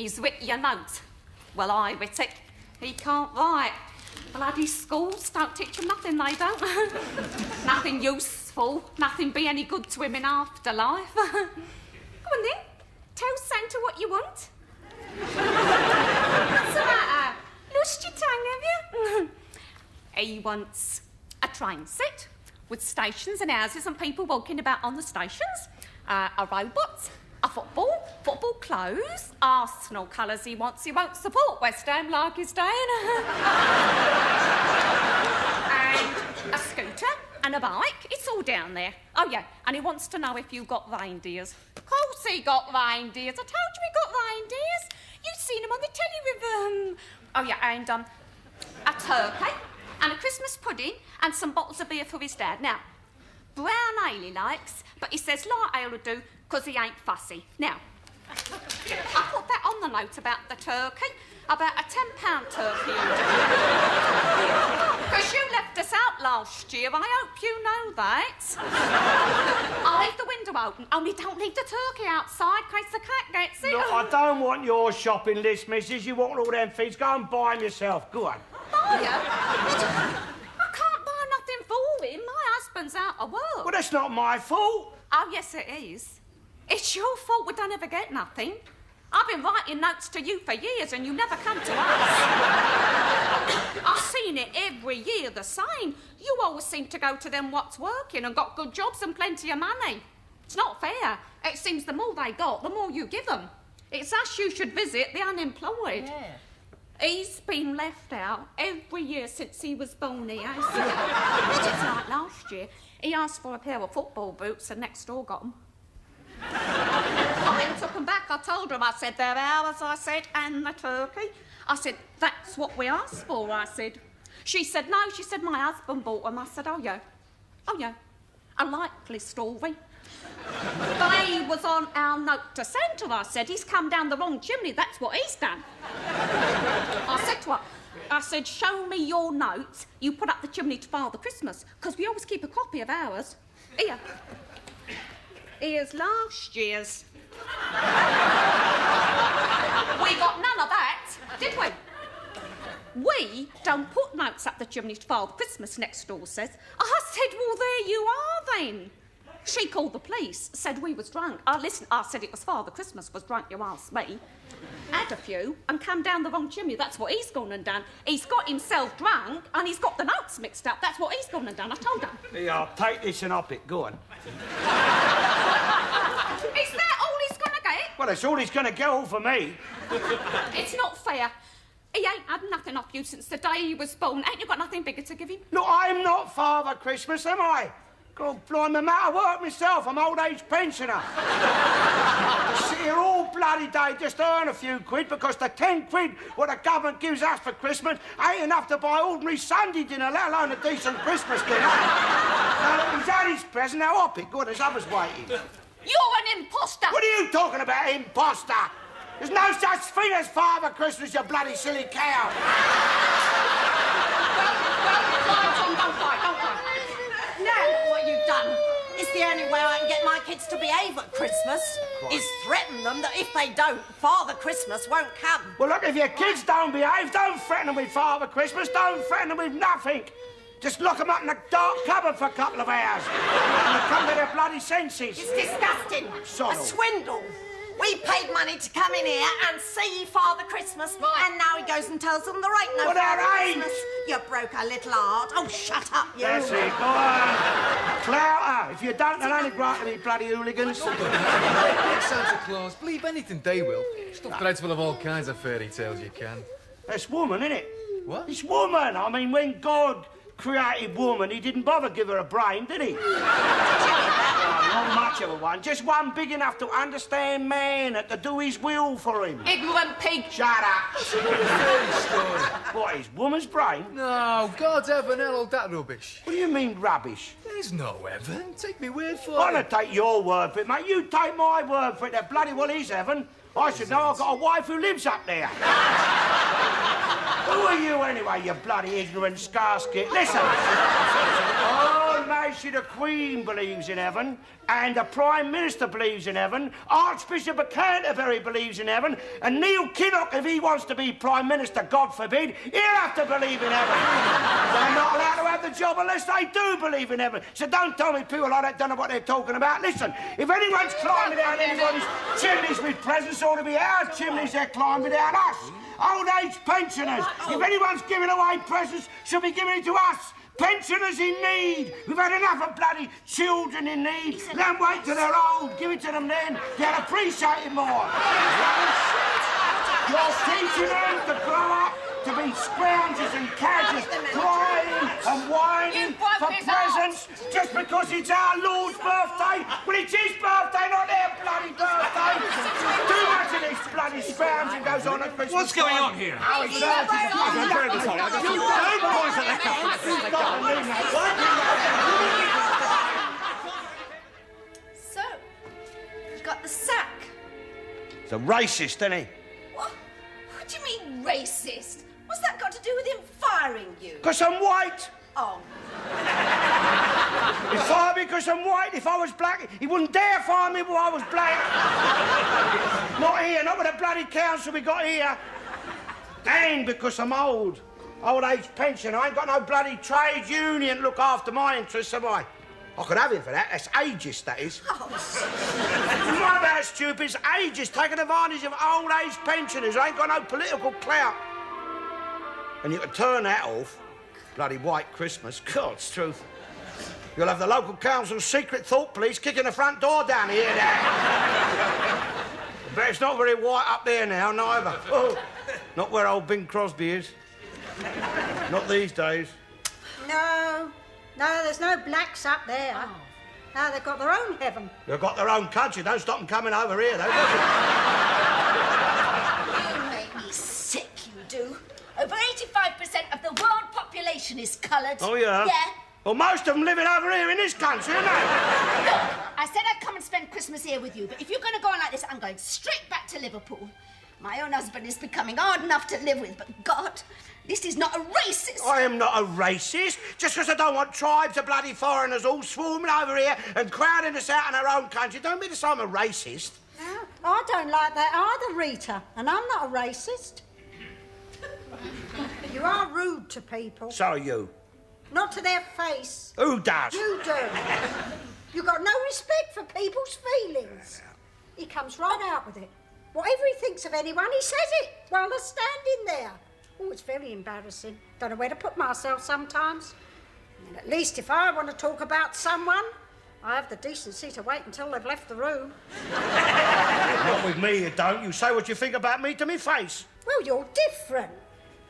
he's writ your note. Well, I writ it. He can't write. Bloody schools don't teach him nothing, they don't. Nothing useful, nothing be any good to him in afterlife. Go on then, tell Santa what you want. What's the matter? Lost your tongue, have you? He wants a train set with stations and houses and people walking about on the stations, a robot, a football clothes, Arsenal colours he wants. He won't support West Ham like he's saying. And a scooter and a bike. It's all down there. Oh, yeah, and he wants to know if you've got reindeers. Of course he got reindeers. I told you he got reindeers. You've seen him on the telly with Oh, yeah, and a turkey and a Christmas pudding and some bottles of beer for his dad. Now, brown ale he likes, but he says light ale will do because he ain't fussy. Now, I put that on the note about the turkey, about a £10 turkey. Because you left us out last year, I hope you know that. I'll leave the window open, only don't leave the turkey outside in case the cat gets it. Look, I don't want your shopping list, missus. You want all them things, go and buy them yourself. Go on. Buy them? I can't buy nothing for him. My husband's out of work. Well, that's not my fault. Oh, yes, it is. It's your fault we don't ever get nothing. I've been writing notes to you for years and you never come to us. I've seen it every year the same. You always seem to go to them what's working and got good jobs and plenty of money. It's not fair. It seems the more they got, the more you give them. It's us you should visit, the unemployed. Yeah. He's been left out every year since he was born, he has. Just like last year, he asked for a pair of football boots and next door got them. I then took them back. I told her, I said, they're ours, I said, and the turkey. I said, that's what we asked for, I said. She said, no, she said, my husband bought them. I said, oh, yeah. Oh, yeah. A likely story. They was on our note to Santa, I said. He's come down the wrong chimney, that's what he's done. I said to her, I said, show me your notes you put up the chimney to Father Christmas, because we always keep a copy of ours. Here. Here's last year's. We got none of that, did we? We don't put notes up the chimney to Father Christmas, next door says. I said, well, there you are then. She called the police, said we was drunk. Listen, I said it was Father Christmas was drunk, you asked me. Had a few and come down the wrong chimney. That's what he's gone and done. He's got himself drunk and he's got the notes mixed up. That's what he's gone and done. I told him. Yeah, I'll take this and up it. Go on. Is that all he's gonna get? Well, that's all he's going to get, all for me. It's not fair. He ain't had nothing off you since the day he was born. Ain't you got nothing bigger to give him? Look, I'm not Father Christmas, am I? God, blimey, I'm out of work myself. I'm old age pensioner. I sit here all bloody day just to earn a few quid because the 10 quid what the government gives us for Christmas ain't enough to buy ordinary Sunday dinner, let alone a decent Christmas dinner. Now, he's had his present, now up it. Good, there's others waiting. You're an imposter! What are you talking about, imposter? There's no such thing as Father Christmas, you bloody silly cow. Well, Tom, don't cry. Now, what you've done is the only way I can get my kids to behave at Christmas is threaten them that if they don't, Father Christmas won't come. Well, look, if your kids don't behave, don't threaten them with Father Christmas, don't threaten them with nothing. Just lock them up in a dark cupboard for a couple of hours. And they'll come to their bloody senses. It's disgusting. Sorrow. A swindle. We paid money to come in here and see Father Christmas, and now he goes and tells them there ain't no Well, Father there ain't. Christmas. You broke a little heart. Oh, shut up, you. That's it, go on. Clout her. If you don't, they'll only grow to be bloody hooligans. Santa Claus, believe anything they will. Stuff threads full of all kinds of fairy tales you can. That's woman, innit? What? It's woman. I mean, when God created woman, he didn't bother give her a brain, did he? Not much of a one. Just one big enough to understand man and to do his will for him. Ignorant pig. Shut up. Fairy story. What, his woman's brain? No, God's heaven, hell, all that rubbish. What do you mean, rubbish? There's no heaven. Take me word for I'm it. gonna take your word for it, mate. You take my word for it. There bloody well is heaven. I should know I've got a wife who lives up there. Who are you anyway, you bloody ignorant scarskit? Listen. Her Majesty the Queen believes in heaven, and the Prime Minister believes in heaven, Archbishop of Canterbury believes in heaven, and Neil Kinnock, if he wants to be Prime Minister, God forbid, he'll have to believe in heaven. They're not allowed to have the job unless they do believe in heaven. So don't tell me people like that don't know what they're talking about. Listen, if anyone's climbing down anybody's chimneys with presents, it ought to be our chimneys they're climbing down, us. Old age pensioners. If anyone's giving away presents, should be giving it to us. Pensioners in need. We've had enough of bloody children in need. Let them wait till they're old. Give it to them then. They'll appreciate it more. You're teaching them to grow up to be scroungers and cadgers, crying and whining for presents just because it's our Lord's birthday. Well, it's his birthday, not their bloody birthday. Too much of this bloody scrounging goes on at Christmas. What's going on here? Oh, it's I'm very sorry. So, you got the sack. It's a racist, isn't he? What do you mean, racist? What's that got to do with him firing you? Because I'm white. Oh, He fired me because I'm white. If I was black, he wouldn't dare fire me while I was black. Not here, not with the bloody council we got here. And because I'm old. Old age pension. I ain't got no bloody trade union to look after my interests, have I? I could have him for that. That's ageist, that is. oh, What about stupids? Ageist, taking advantage of old age pensioners who ain't got no political clout. And you can turn that off. Bloody white Christmas. God's truth. You'll have the local council's secret thought police kicking the front door down here now. But it's not very white up there now, neither. Oh, not where old Bing Crosby is. Not these days. No, there's no blacks up there. Oh. No, they've got their own heaven. They've got their own country. Don't stop them coming over here, though, does it? you make me sick, you do. Over 85% of the world population is coloured. Oh, yeah? Yeah. Well, most of them living over here in this country, aren't they? I said I'd come and spend Christmas here with you, but if you're going to go on like this, I'm going straight back to Liverpool. My own husband is becoming hard enough to live with, but God, this is not a racist. I am not a racist. Just because I don't want tribes of bloody foreigners all swarming over here and crowding us out in our own country don't mean to say I'm a racist. No, I don't like that either, Rita, and I'm not a racist. You are rude to people. So are you. Not to their face. Who does? You do. You got no respect for people's feelings. He comes right out with it. Whatever he thinks of anyone, he says it while they're standing there. Oh, it's very embarrassing. Don't know where to put myself sometimes. And at least if I want to talk about someone, I have the decency to wait until they've left the room. Not with me, you don't. You say what you think about me to me face. Well, you're different.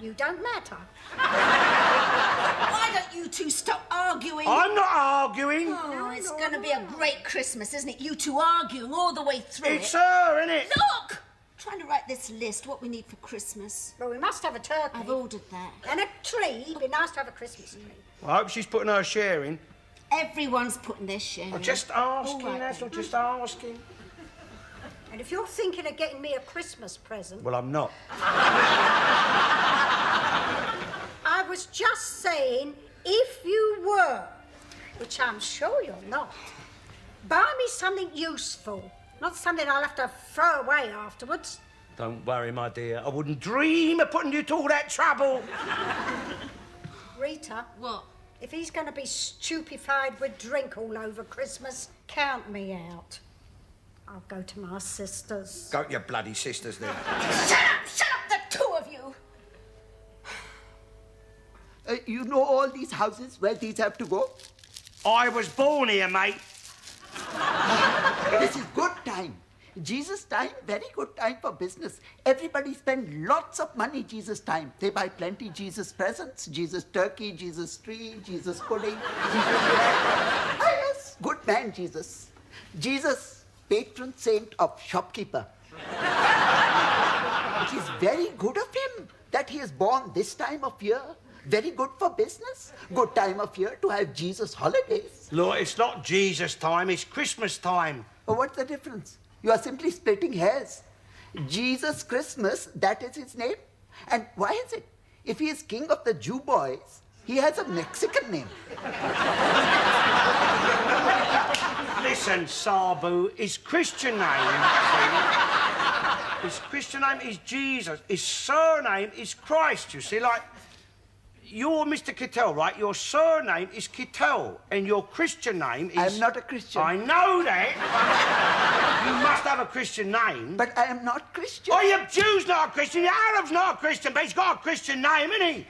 You don't matter. Why don't you two stop arguing? I'm not arguing. Oh, it's going to be a great Christmas, isn't it? You two arguing all the way through It's it. her, isn't it? Look! Trying to write this list, what we need for Christmas. Well, we must have a turkey. I've ordered that. And a tree. It'd be nice to have a Christmas tree. I hope she's putting her share in. Everyone's putting their share in. I'm just asking, All right, that's all, then. just asking. And if you're thinking of getting me a Christmas present, Well, I'm not. I was just saying, if you were, which I'm sure you're not, buy me something useful, not something I'll have to throw away afterwards. Don't worry, my dear. I wouldn't dream of putting you to all that trouble. Rita, What? if he's going to be stupefied with drink all over Christmas, count me out. I'll go to my sister's. Go to your bloody sisters then. Shut up, the two of you! You know all these houses where these have to go? I was born here, mate. This is good time. Jesus' time, very good time for business. Everybody spend lots of money Jesus' time. They buy plenty Jesus presents, Jesus turkey, Jesus tree, Jesus pudding, Jesus bread. Ah, yes, good man, Jesus. Jesus, patron saint of shopkeeper. It is very good of him that he is born this time of year. Very good for business. Good time of year to have Jesus holidays. Look, it's not Jesus time, it's Christmas time. Oh, what's the difference? You are simply splitting hairs. Jesus Christmas, that is his name. And why is it? If he is king of the Jew boys, he has a Mexican name. Listen, Sabu, his Christian name, his Christian name is Jesus. His surname is Christ, you see, like, you're Mr. Kittel, right? Your surname is Kittel, and your Christian name is... I'm not a Christian. I know that. You must have a Christian name. But I am not Christian. Oh, your Jew's not a Christian, your Arab's not a Christian, but he's got a Christian name, isn't he?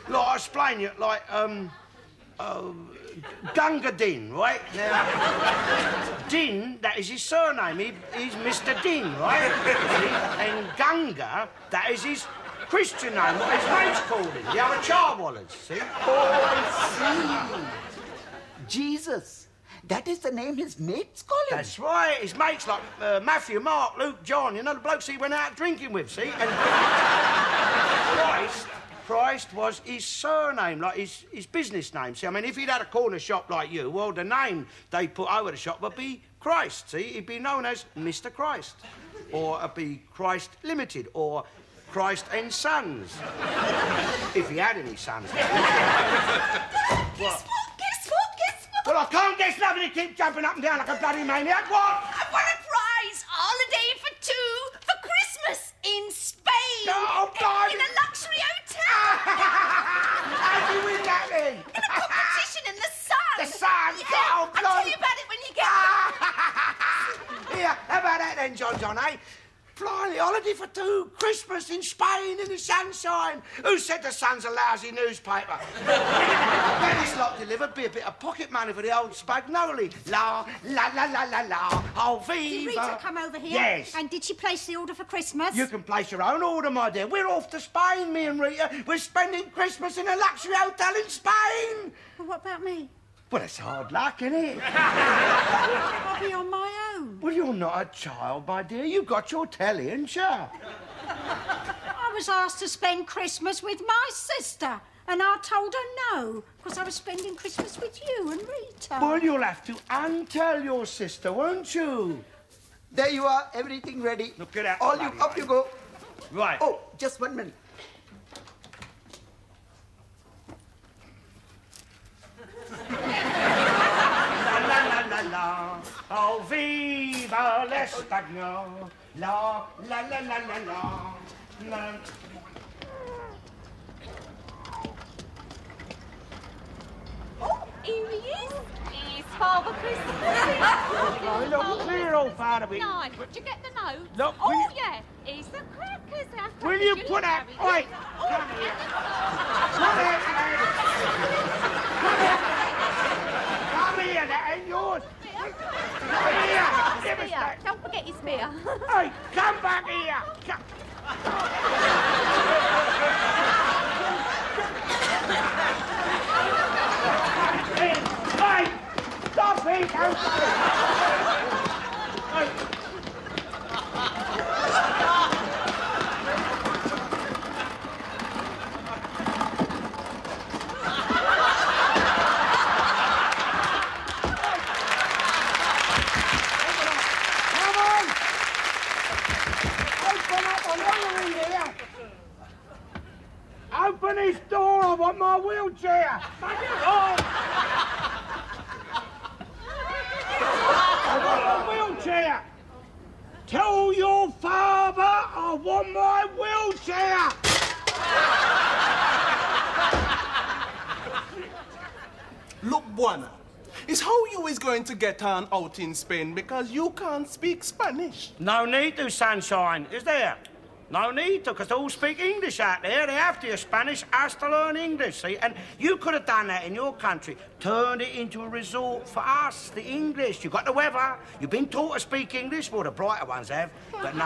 Look, I'll explain you, like, Gunga Din, right? Now, Din, that is his surname. He's Mr. Din, right? And Gunga, that is his Christian name, what his mates called him. The other Charwallers, see? Oh, I see. Jesus. That is the name his mates call him. That's right. His mates like Matthew, Mark, Luke, John, you know, the blokes he went out drinking with, see? And Christ was his surname, like his business name. See, I mean, if he'd had a corner shop like you, well, the name they put over the shop would be Christ, see? He'd be known as Mr. Christ. Or it'd be Christ Limited, or Christ and Sons. If he had any sons. Guess what? Well, I can't guess nothing. You keep jumping up and down like a bloody maniac. What? I won a prize, holiday for two, for Christmas in Spain. Oh, God. In a luxury hotel. How'd you win that then? In a competition in the Sun. The Sun? Yeah, Oh, I'll tell you about it when you get back. Here, how about that then, John, eh? Flying the holiday for two, Christmas in Spain in the sunshine. Who said the Sun's a lousy newspaper? Get this lot delivered, be a bit of pocket money for the old Spagnoli. La, la, la, la, la, la, oh, viva. Did Rita come over here? Yes. And did she place the order for Christmas? You can place your own order, my dear. We're off to Spain, me and Rita. We're spending Christmas in a luxury hotel in Spain. Well, what about me? Well, it's hard luck, isn't it? I'll be on my own. Well, you're not a child, my dear. You've got your telly, ain't you? I was asked to spend Christmas with my sister, and I told her no, because I was spending Christmas with you and Rita. Well, you'll have to untell your sister, won't you? There you are, everything ready. Look at that. All you, up you go. Right. Oh, just 1 minute. La, oh, viva l'Espagno. La, la, la, la, la, la. La. Oh, here he is. He's Father Christmas. Oh, look, clear, old Father. No, did you get the note? Look, oh, will you- yeah. He's the crackers. Will you put that... Oi! Come here. Come here, Come here, that ain't yours. Come here. Give us Spear. that. Don't forget your spear. Hey, come back here. Come. Hey, stop it. Open this door, I want my wheelchair. Oh. I want my wheelchair. Tell your father I want my wheelchair. Look, Buana, is how you is going to get on out in Spain because you can't speak Spanish. No need to, sunshine, is there? No need to, because they all speak English out there. They have to. Your Spanish has to learn English, see? And you could have done that in your country. Turned it into a resort for us, the English. You've got the weather. You've been taught to speak English. Well, the brighter ones have. But no.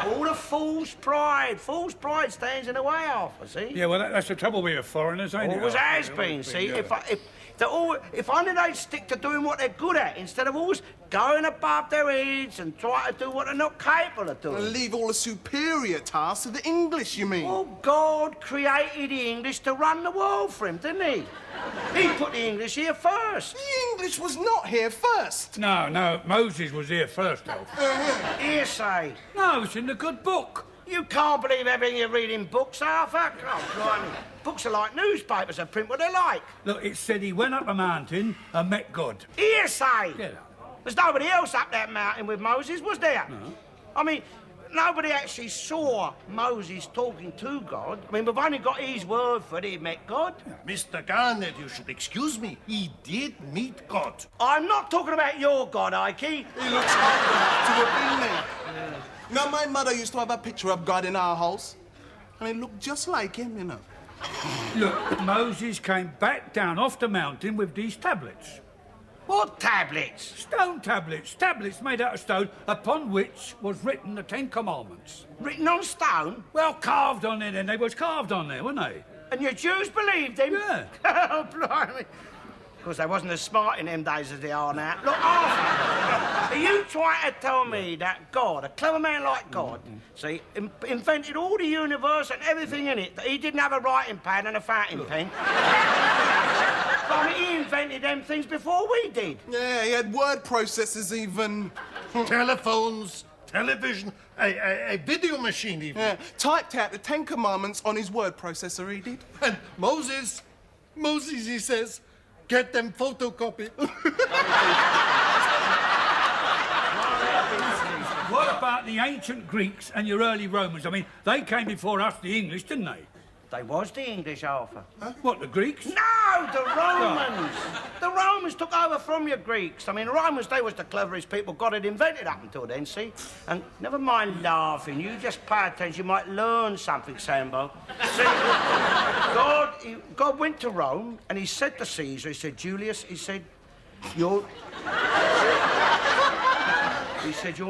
All the fool's pride. Fool's pride stands in the way of us, see? Yeah, well, that's the trouble with foreigners, ain't it? Always has been, see? If only they'd stick to doing what they're good at instead of always going above their heads and trying to do what they're not capable of doing. And leave all the superior tasks to the English, you mean? Well, God created the English to run the world for him, didn't he? He put the English here first. The English was not here first. No, Moses was here first, Alf. Hearsay. No, it's in the good book. You can't believe everything you read in books, Arthur. Oh, blimey. Books are like newspapers. They print what they like. Look, it said he went up a mountain and met God. Hearsay. Get out. There's nobody else up that mountain with Moses, was there? No. I mean, nobody actually saw Moses talking to God. I mean, we've only got his word for it, he met God. Mr. Garnett, you should excuse me. He did meet God. I'm not talking about your God, Ike. He looks old enough to have been there. Now, my mother used to have a picture of God in our house, and it looked just like him, you know. Look, Moses came back down off the mountain with these tablets. What tablets? Stone tablets. Tablets made out of stone upon which was written the Ten Commandments. Written on stone? Well, carved on there then. They was carved on there, weren't they? And your Jews believed him? Yeah. Oh, blimey. Of course, they wasn't as smart in them days as they are now. Look, Arthur, are you trying to tell me that God, a clever man like God, see, invented all the universe and everything in it, that he didn't have a writing pad and a fountain pen? I mean, he invented them things before we did. Yeah, he had word processors even. Telephones, television, a video machine even. Yeah, typed out the Ten Commandments on his word processor, he did. And Moses, he says, get them photocopied. What about the ancient Greeks and your early Romans? I mean, they came before us, the English, didn't they? They was the English, Arthur. What, the Greeks? No, the Romans. The Romans took over from your Greeks. I mean, the Romans, they was the cleverest people God had invented up until then, see? And never mind laughing. You just pay attention. You might learn something, Sambo. See, God went to Rome and he said to Caesar, he said, Julius, he said, you'll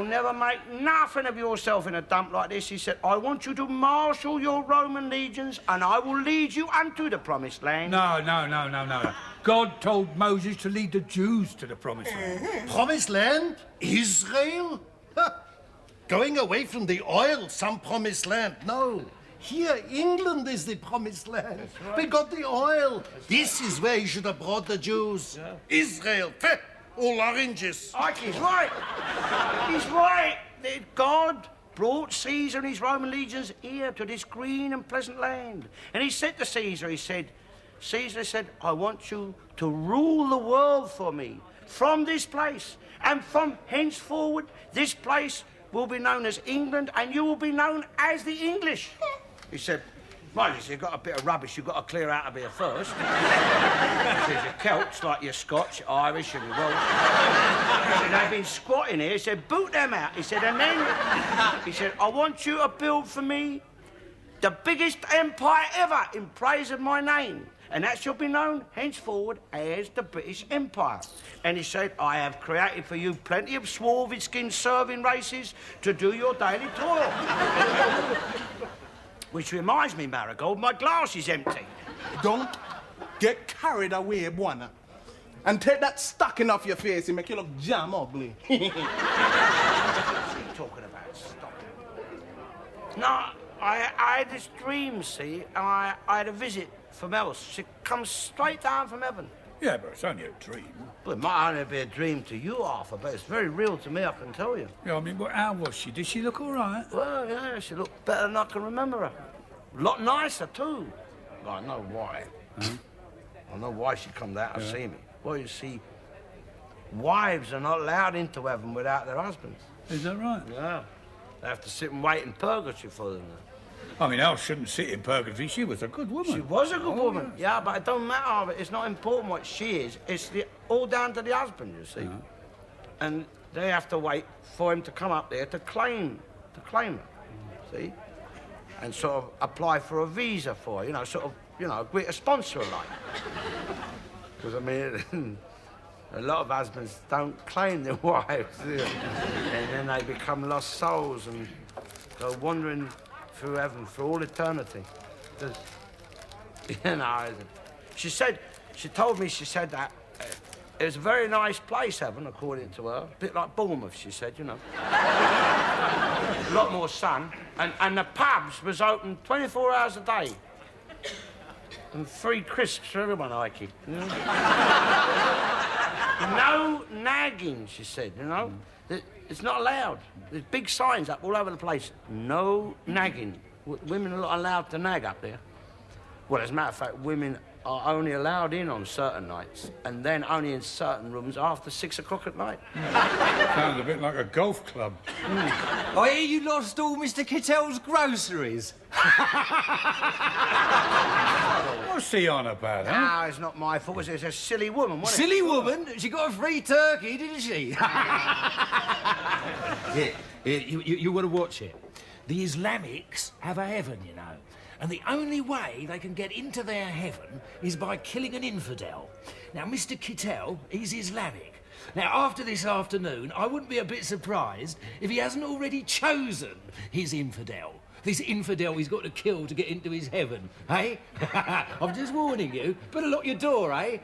never make nothing of yourself in a dump like this. He said, I want you to marshal your Roman legions and I will lead you unto the promised land. No. God told Moses to lead the Jews to the promised land. Promised land? Israel? Huh. Going away from the oil, some promised land. No. Here, England is the promised land. Right. We got the oil. This is where he should have brought the Jews. Yeah. Israel. Peh. All oranges. Ike, he's right. He's right. God brought Caesar and his Roman legions here to this green and pleasant land. And he said to Caesar, Caesar said, I want you to rule the world for me from this place. And from henceforward, this place will be known as England and you will be known as the English. He said, Moses, you've got a bit of rubbish you've got to clear out of here first. He said, you're Celts, like you're Scotch, you're Irish, and you're Welsh. He said, they've been squatting here. He said, boot them out. He said, and then, he said, I want you to build for me the biggest empire ever in praise of my name. And that shall be known henceforward as the British Empire. And he said, I have created for you plenty of swarthy skin serving races to do your daily toil. Which reminds me, Marigold, my glass is empty. Don't get carried away, Buana. And take that stocking off your face and make you look jam ugly. What's he talking about, stocking? No, I had this dream, see, and I had a visit from Else. She comes straight down from heaven. Yeah, but it's only a dream. Well, it might only be a dream to you, Arthur, but it's very real to me, I can tell you. Yeah, I mean, how was she? Did she look all right? Well, yeah, she looked better than I can remember her. A lot nicer, too. Well, I know why. I know why she come down to see me. Well, you see, wives are not allowed into heaven without their husbands. Is that right? Yeah. They have to sit and wait in purgatory for them. I mean, Elle shouldn't sit in purgatory. She was a good woman. She was a good woman, yeah, but it don't matter. It's not important what she is. It's all down to the husband, you see. And they have to wait for him to come up there to claim her, see? And sort of apply for a visa for her, agree to sponsor her, like. Because, I mean, a lot of husbands don't claim their wives, do they? And then they become lost souls and go wandering through heaven for all eternity. She told me that it was a very nice place, heaven, according to her. A bit like Bournemouth, she said, A lot more sun. And the pubs was open 24 hours a day. And free crisps for everyone, Ike. No nagging, she said, It's not allowed. There's big signs up all over the place. No nagging. Women are not allowed to nag up there. Well, as a matter of fact, women are only allowed in on certain nights and then only in certain rooms after 6 o'clock at night. Sounds a bit like a golf club. I hear you lost all Mr. Kittell's groceries. What's he on about, huh? No, it's not my fault. It's a silly woman, wasn't it? Silly woman? She got a free turkey, didn't she? Here, you want to watch it. The Islamics have a heaven, you know. And the only way they can get into their heaven is by killing an infidel. Now, Mr. Kittell, he's Islamic. Now, after this afternoon, I wouldn't be a bit surprised if he hasn't already chosen his infidel. This infidel he's got to kill to get into his heaven, eh? I'm just warning you. Better lock your door, eh?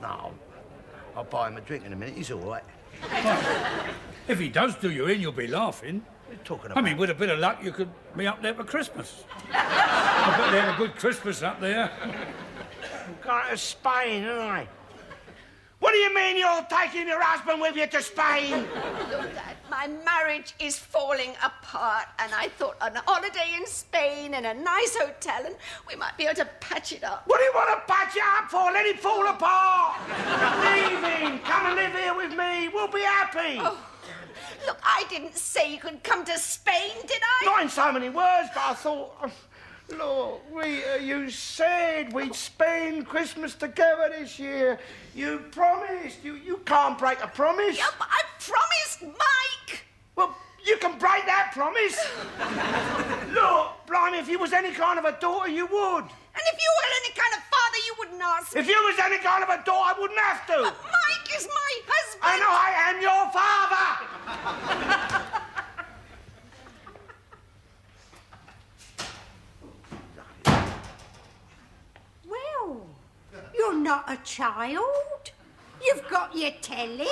No, I'll buy him a drink in a minute. He's all right. If he does do you in, you'll be laughing. What are you talking about? I mean, with a bit of luck, you could be up there for Christmas. I bet they have a good Christmas up there. I'm going to Spain, aren't I? What do you mean you're taking your husband with you to Spain? Look, Dad, my marriage is falling apart, and I thought an holiday in Spain and a nice hotel, and we might be able to patch it up. What do you want to patch it up for? Let it fall apart. Leave him. Come and live here with me. We'll be happy. Oh, look, I didn't say you could come to Spain, did I? Not in so many words, but I thought... Look, Rita, you said we'd spend Christmas together this year. You promised. You can't break a promise. Yeah, but I promised Mike. Well, you can break that promise. Look, blimey, if you was any kind of a daughter, you would. And if you were any kind of father, you wouldn't ask. If you was any kind of a daughter, I wouldn't have to. But Mike is my husband. And I am your father. Well, you're not a child. You've got your telly.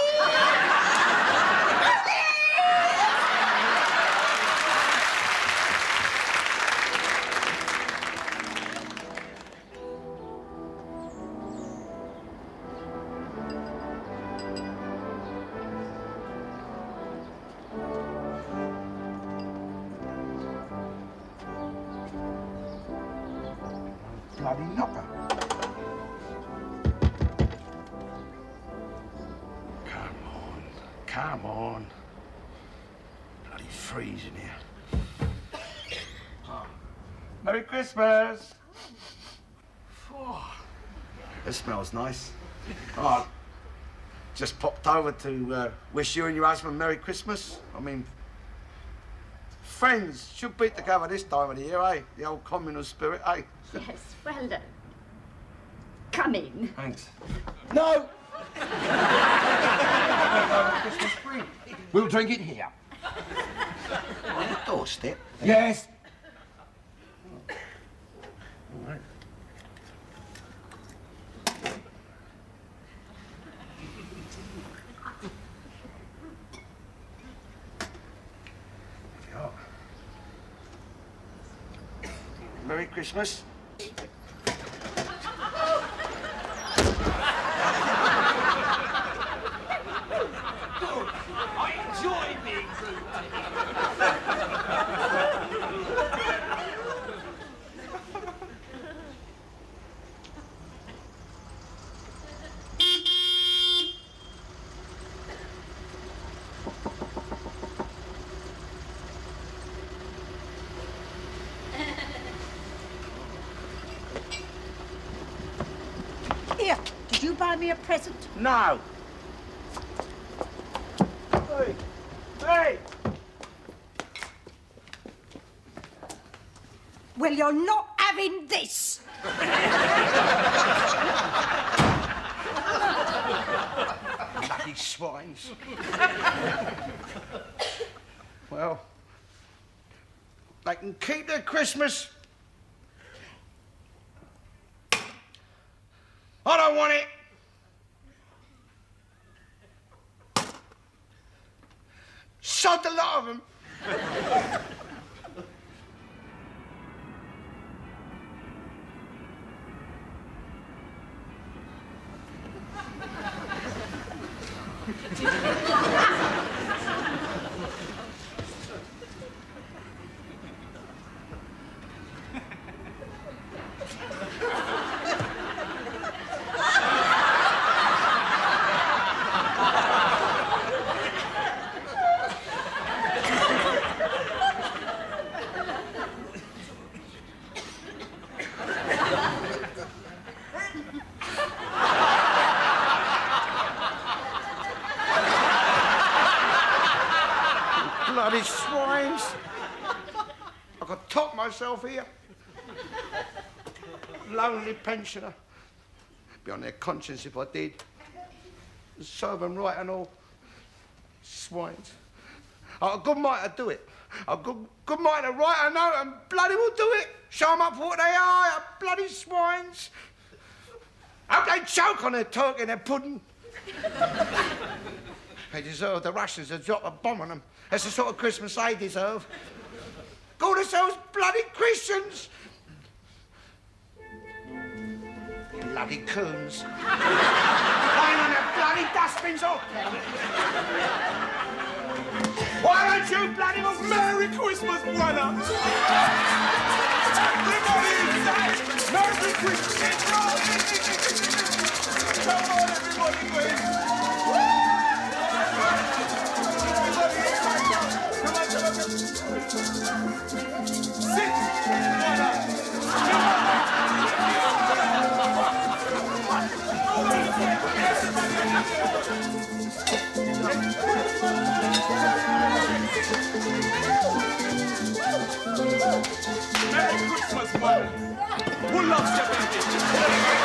Bloody knocker. Come on. Bloody freezing here. Oh. Merry Christmas. Oh, it smells nice. Oh, just popped over to wish you and your husband Merry Christmas. I mean, friends should be together this time of the year, eh? The old communal spirit, eh? Yes, well done. Come in. Thanks. No! Christmas tree. We'll drink it here. On the doorstep? Yes. All right. There we are. Merry Christmas. Here, did you buy me a present? No. Hey. Hey. Well, you're not having this. Bloody swines. Well, they can keep their Christmas. I don't want it. Sod the lot of them. Bloody swines. I could top myself here. Lonely pensioner. Be on their conscience if I did. Serve them right and all. Swines. I've a good mind to do it. I've a good mind to write a note and bloody will do it. Show them up for what they are, bloody swines. Hope they choke on their turkey and their pudding. They deserve the Russians to drop a bomb on them. That's the sort of Christmas they deserve. Call themselves bloody Christians. Bloody coons. Lying on their bloody dustbins all. Why don't you bloody well Merry Christmas, brother? Everybody inside! Merry Christmas! Come on, everybody, please! Merry Christmas, man. Who loves you, baby?